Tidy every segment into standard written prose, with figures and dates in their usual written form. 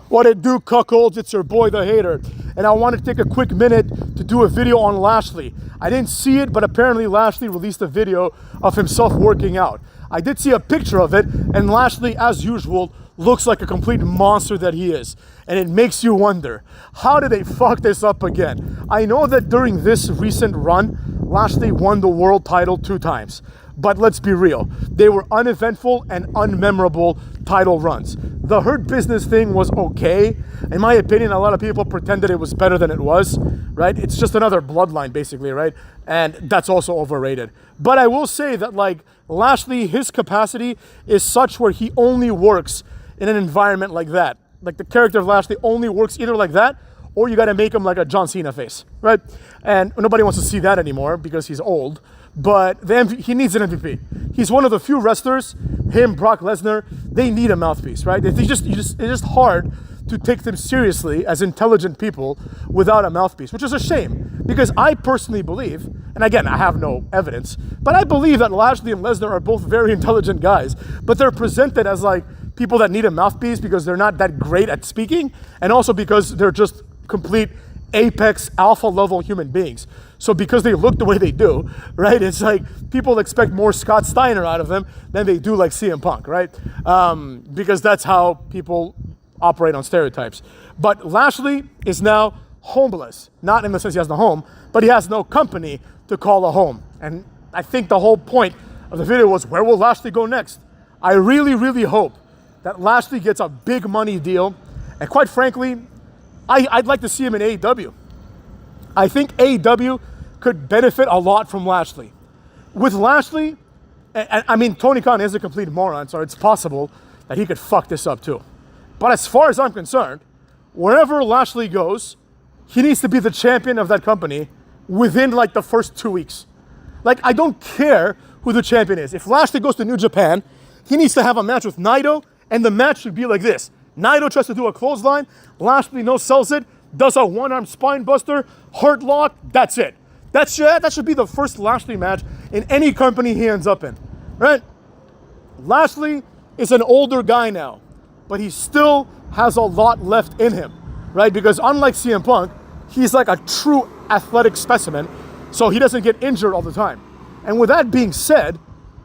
What it do, cuckolds? It's your boy, the Hater. And I want to take a quick minute to do a video on Lashley. I didn't see it, but apparently Lashley released a video of himself working out. I did see a picture of it, and Lashley, as usual, looks like a complete monster that he is. And it makes you wonder, how did they fuck this up again? I know that during this recent run, Lashley won the world title 2 times. But let's be real, they were uneventful and unmemorable title runs. The Hurt Business thing was okay. In my opinion, a lot of people pretended it was better than it was, right? It's just another bloodline, basically, right? And that's also overrated. But I will say that, like, Lashley, his capacity is such where he only works in an environment like that. Like, the character of Lashley only works either like that, or you gotta make him like a John Cena face, right? And nobody wants to see that anymore because he's old. But he needs an MVP. He's one of the few wrestlers, him, Brock Lesnar, they need a mouthpiece, right? It's just hard to take them seriously as intelligent people without a mouthpiece, which is a shame. Because I personally believe, and again, I have no evidence, but I believe that Lashley and Lesnar are both very intelligent guys, but they're presented as like people that need a mouthpiece because they're not that great at speaking, and also because they're just complete apex alpha level human beings. So because they look the way they do, right, it's like people expect more Scott Steiner out of them than they do like CM Punk, right? Because that's how people operate on stereotypes. But Lashley is now homeless, not in the sense he has no home, but he has no company to call a home. And I think the whole point of the video was, where will Lashley go next? I really, really hope that Lashley gets a big money deal. And quite frankly, I'd like to see him in AEW. I think AEW could benefit a lot from Lashley. With Lashley, I mean, Tony Khan is a complete moron, so it's possible that he could fuck this up too. But as far as I'm concerned, wherever Lashley goes, he needs to be the champion of that company within like the first 2 weeks. Like, I don't care who the champion is. If Lashley goes to New Japan, he needs to have a match with Naito, and the match should be like this. Naito tries to do a clothesline, Lashley no-sells it, does a one-arm spine buster, hurt lock, that's it. That should be the first Lashley match in any company he ends up in, right? Lashley is an older guy now, but he still has a lot left in him, right? Because unlike CM Punk, he's like a true athletic specimen, so he doesn't get injured all the time. And with that being said,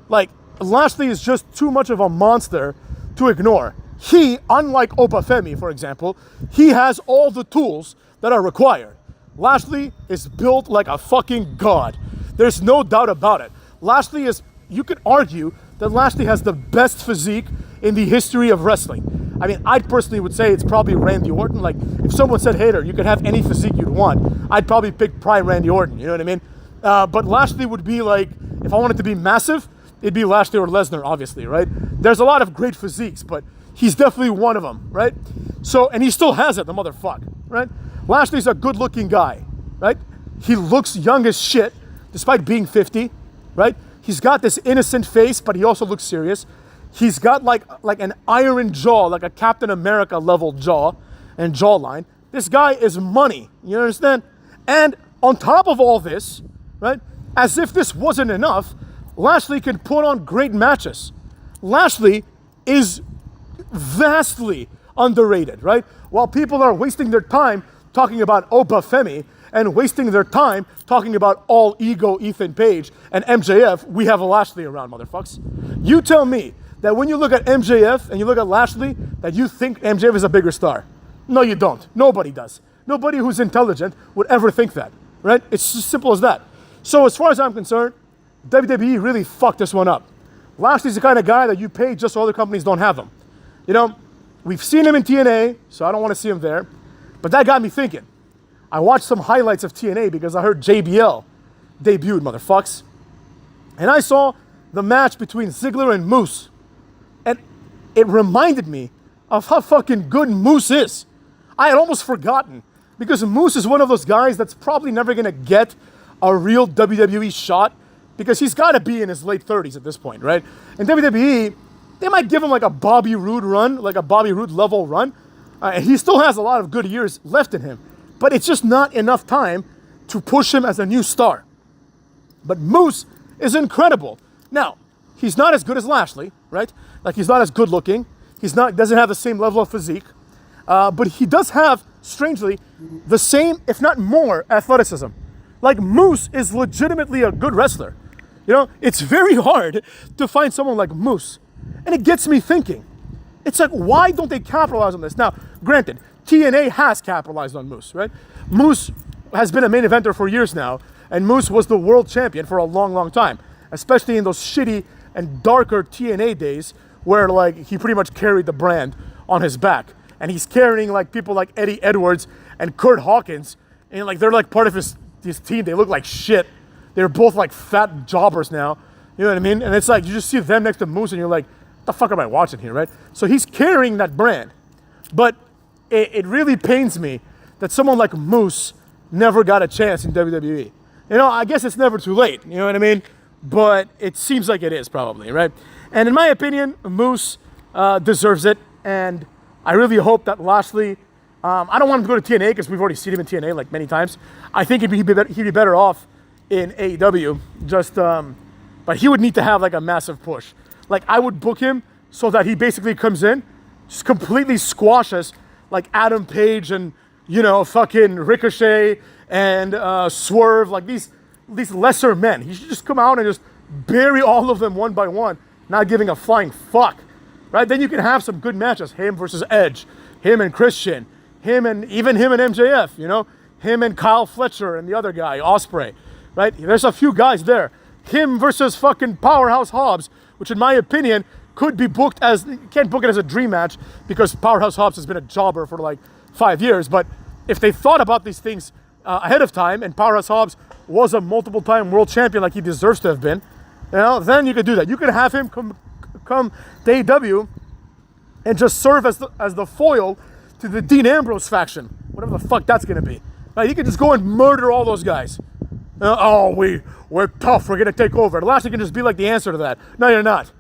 like, Lashley is just too much of a monster to ignore. He, unlike Obafemi, for example, he has all the tools that are required. Lashley is built like a fucking god. There's no doubt about it. Lashley is, you could argue that Lashley has the best physique in the history of wrestling. I mean, I personally would say it's probably Randy Orton. Like, if someone said, Hater, you could have any physique you'd want, I'd probably pick prime Randy Orton, you know what I mean? But Lashley would be like, if I wanted to be massive, it'd be Lashley or Lesnar, obviously, right? There's a lot of great physiques, but he's definitely one of them, right? So, and he still has it, the motherfucker, right? Lashley's a good-looking guy, right? He looks young as shit, despite being 50, right? He's got this innocent face, but he also looks serious. He's got like an iron jaw, like a Captain America level jaw and jawline. This guy is money, you understand? And on top of all this, right, as if this wasn't enough, Lashley can put on great matches. Lashley is vastly underrated, right? While people are wasting their time talking about Obafemi and wasting their time talking about all ego Ethan Page and MJF, we have a Lashley around, motherfuckers. You tell me that when you look at MJF and you look at Lashley, that you think MJF is a bigger star. No, you don't. Nobody does. Nobody who's intelligent would ever think that, right? It's as simple as that. So as far as I'm concerned, WWE really fucked this one up. Lashley's the kind of guy that you pay just so other companies don't have him. You know, we've seen him in TNA, so I don't want to see him there. But that got me thinking. I watched some highlights of TNA because I heard JBL debuted, motherfucks. And I saw the match between Ziggler and Moose. And it reminded me of how fucking good Moose is. I had almost forgotten, because Moose is one of those guys that's probably never going to get a real WWE shot, because he's got to be in his late 30s at this point, right? In WWE, they might give him like a Bobby Roode run, like a Bobby Roode level run. And he still has a lot of good years left in him. But it's just not enough time to push him as a new star. But Moose is incredible. Now, he's not as good as Lashley, right? Like, he's not as good looking. Doesn't have the same level of physique. But he does have, strangely, the same, if not more, athleticism. Like, Moose is legitimately a good wrestler. You know, it's very hard to find someone like Moose. And it gets me thinking. It's like, why don't they capitalize on this? Now, granted, TNA has capitalized on Moose, right? Moose has been a main eventer for years now, and Moose was the world champion for a long, long time, especially in those shitty and darker TNA days where, like, he pretty much carried the brand on his back. And he's carrying, like, people like Eddie Edwards and Kurt Hawkins, and, like, they're, like, part of his team. They look like shit. They're both, like, fat jobbers now. You know what I mean? And it's like, you just see them next to Moose, and you're like, what the fuck am I watching here, right? So he's carrying that brand. But it really pains me that someone like Moose never got a chance in WWE. You know, I guess it's never too late, you know what I mean? But it seems like it is probably, right? And in my opinion, Moose deserves it, and I really hope that Lashley, I don't want him to go to TNA because we've already seen him in TNA like many times. I think he'd be better off in AEW, but he would need to have like a massive push. Like, I would book him so that he basically comes in, just completely squashes like Adam Page and, you know, fucking Ricochet and Swerve, like these lesser men. He should just come out and just bury all of them one by one, not giving a flying fuck, right? Then you can have some good matches. Him versus Edge, him and Christian, him and MJF, you know, him and Kyle Fletcher and the other guy, Ospreay, right? There's a few guys there. Him versus fucking Powerhouse Hobbs, which in my opinion could be booked as, you can't book it as a dream match because Powerhouse Hobbs has been a jobber for like 5 years. But if they thought about these things ahead of time, and Powerhouse Hobbs was a multiple-time world champion like he deserves to have been, you know, then you could do that. You could have him come to AEW and just serve as the foil to the Dean Ambrose faction, whatever the fuck that's gonna be. Right? He could just go and murder all those guys. We're tough, we're gonna take over. And Lashley can just be like the answer to that. No, you're not.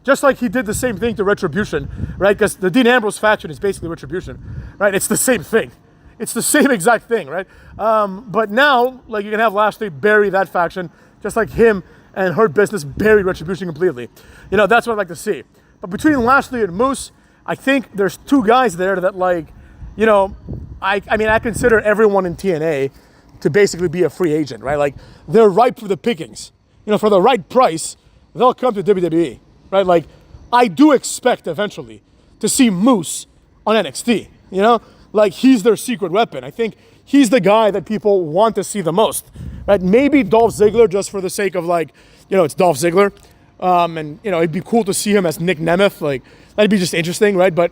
Just like he did the same thing to Retribution, right? Because the Dean Ambrose faction is basically Retribution, right? It's the same thing. It's the same exact thing, right? But now, like, you can have Lashley bury that faction, just like him and Hurt Business buried Retribution completely. You know, that's what I'd like to see. But between Lashley and Moose, I think there's two guys there that, like, you know, I mean, I consider everyone in TNA to basically be a free agent, right? Like, they're ripe for the pickings. You know, for the right price, they'll come to WWE, right? Like, I do expect eventually to see Moose on NXT, you know? Like, he's their secret weapon. I think he's the guy that people want to see the most, right? Maybe Dolph Ziggler, just for the sake of, like, you know, it's Dolph Ziggler. And, you know, it'd be cool to see him as Nick Nemeth. Like, that'd be just interesting, right? But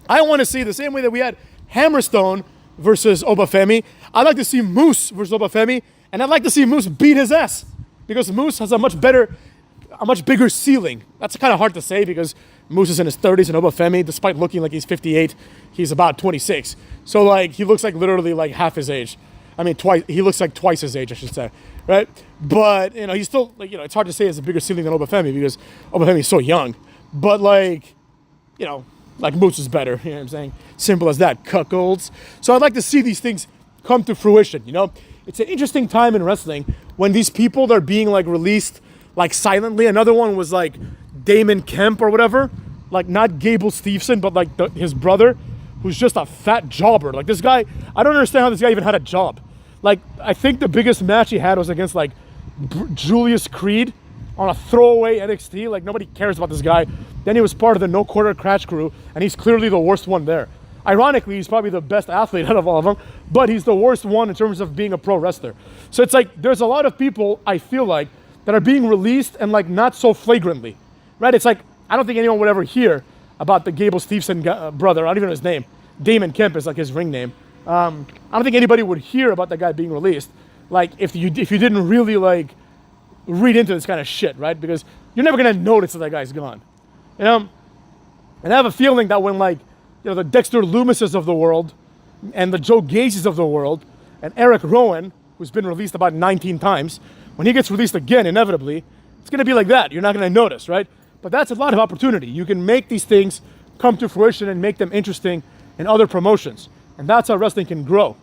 I want to see the same way that we had Hammerstone versus Obafemi. I'd like to see Moose versus Obafemi, and I'd like to see Moose beat his ass because Moose has a much bigger ceiling. That's kind of hard to say because Moose is in his 30s and Obafemi, despite looking like he's 58, he's about 26. So, like, he looks like literally like half his age. I mean, he looks like twice his age, I should say, right? But, you know, he's still, like, you know, it's hard to say he has a bigger ceiling than Obafemi because Obafemi is so young. But, like, you know, like, Moose is better, you know what I'm saying? Simple as that, cuckolds. So I'd like to see these things come to fruition, you know? It's an interesting time in wrestling when these people that are being, like, released, like, silently. Another one was, like, Damon Kemp or whatever. Like, not Gable Steveson, but, like, his brother, who's just a fat jobber. Like, this guy, I don't understand how this guy even had a job. Like, I think the biggest match he had was against, like, Julius Creed on a throwaway NXT. Like, nobody cares about this guy. Then he was part of the No Quarter Crash crew, and he's clearly the worst one there. Ironically, he's probably the best athlete out of all of them, but he's the worst one in terms of being a pro wrestler. So it's like, there's a lot of people, I feel like, that are being released and, like, not so flagrantly, right? It's like, I don't think anyone would ever hear about the Gable Steveson brother. I don't even know his name. Damon Kemp is, like, his ring name. I don't think anybody would hear about that guy being released, like, if you didn't really, like, read into this kind of shit, right? Because you're never gonna notice that guy's gone, you know? And I have a feeling that when, like, you know, the Dexter Loomises of the world and the Joe Gazes of the world and Eric Rowan, who's been released about 19 times, when he gets released again, inevitably, it's gonna be like that. You're not gonna notice, right? But that's a lot of opportunity. You can make these things come to fruition and make them interesting in other promotions. And that's how wrestling can grow,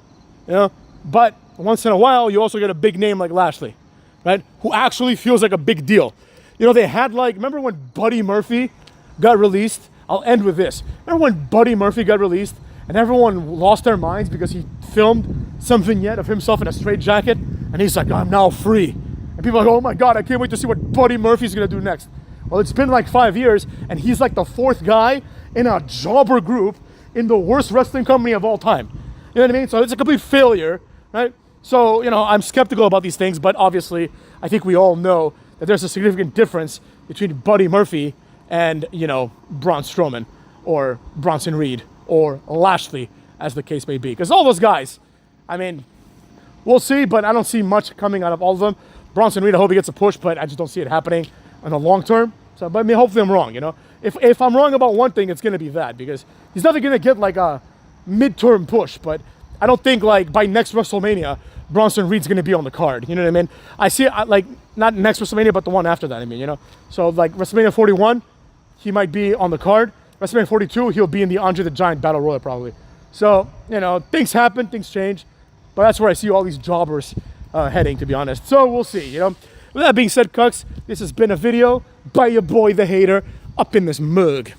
you know? But once in a while, you also get a big name like Lashley, right? Who actually feels like a big deal. You know, they had, like, remember when Buddy Murphy got released I'll end with this. Remember when Buddy Murphy got released and everyone lost their minds because he filmed some vignette of himself in a straitjacket and he's like, I'm now free. And people are like, oh my God, I can't wait to see what Buddy Murphy's gonna do next. Well, it's been like 5 years and he's like the 4th guy in a jobber group in the worst wrestling company of all time. You know what I mean? So it's a complete failure, right? So, I'm skeptical about these things, but obviously I think we all know that there's a significant difference between Buddy Murphy and, Braun Strowman or Bronson Reed or Lashley, as the case may be. Because all those guys, I mean, we'll see, but I don't see much coming out of all of them. Bronson Reed, I hope he gets a push, but I just don't see it happening in the long term. So, but I mean, hopefully I'm wrong, If I'm wrong about one thing, it's going to be that, because he's never going to get like a midterm push, but I don't think like by next WrestleMania, Bronson Reed's going to be on the card. You know what I mean? I see it like not next WrestleMania, but the one after that. I mean, So like WrestleMania 41, he might be on the card. WrestleMania 42, he'll be in the Andre the Giant Battle Royal probably. So, things happen, things change. But that's where I see all these jobbers heading, to be honest. So we'll see, With that being said, Cucks, this has been a video by your boy, The Hater, up in this mug.